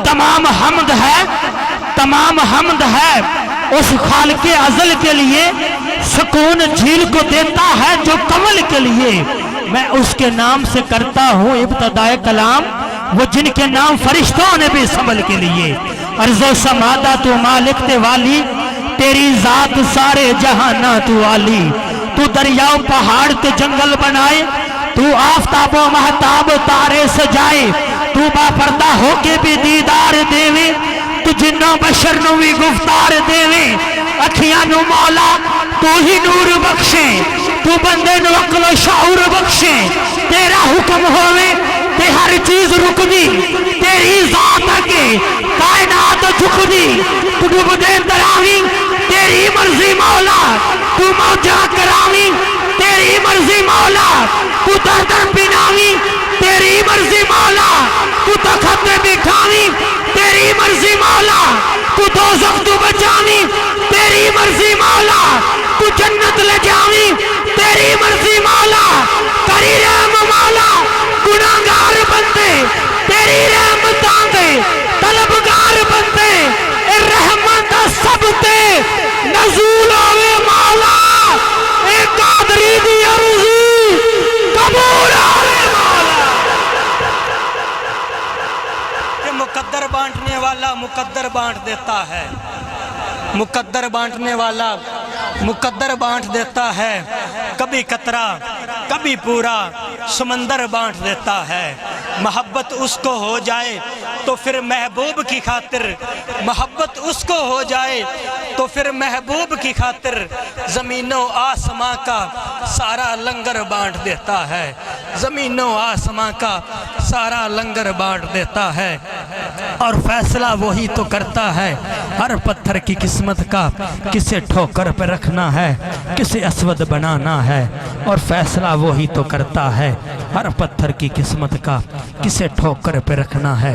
तमाम हमद है उस खालिके अज़ल के लिए, सुकून झील को देता है जो कमल के लिए। मैं उसके नाम से करता हूँ इब्तिदाए कलाम, वो जिनके नाम फरिश्तों ने भी संभल के लिए। अर्ज़ो समादा तू मालिक ते वाली, तेरी जात सारे जहाना तू आली। तू दरियाओं पहाड़ ते जंगल बनाए, तू आफताबो महताब तारे सजाए। तू बापर्दा होके भी दीदार देवे, तू जिन्ना बशर नु भी गुफ्तार देवे। अखियां नु मौला तू ही नूर बख्शे, तू बंदे नु अक्ल शऊर बख्शे। तेरा हुक्म होवे ते हर चीज रुकदी, तेरी जात अगे कायनात झुकदी। तू डूबदे दरावी तेरी मर्जी मौला, तू मौजा करावी तेरी मर्जी मौला। तू दर्दन पिनावी तेरी मर्जी मौला, तू तखत बिठावी तेरी मर्जी मौला। तू दोज़ख तू बचावी तेरी मर्जी मौला, तू जन्नत ले जावी तेरी मर्जी मौला। करी रहम मौला गुनाहगार बंदे, तेरी रहमतां दे तलबगार बंदे। ए रहमत सब ते नज़ूल होवे मौला, ए कादरी दी अर्ज़ी कबूल होवे मौला। ये मुकद्दर बांटने वाला मुकद्दर बांट देता है, मुकद्दर बांटने वाला मुकद्दर बांट देता है। कभी कतरा कभी पूरा समंदर बांट देता है। मोहब्बत उसको हो जाए तो फिर महबूब की खातिर, मोहब्बत उसको हो जाए तो फिर महबूब की खातिर ज़मीनों आसमां का सारा लंगर बांट देता है। ज़मीनों आसमां का सारा लंगर बांट देता है। और फैसला वही तो करता है हर पत्थर की किस्मत का, किसे ठोकर पे रखना है किसे असवद बनाना है। और फैसला वही तो करता है हर पत्थर की किस्मत का, किसे ठोकर पे रखना है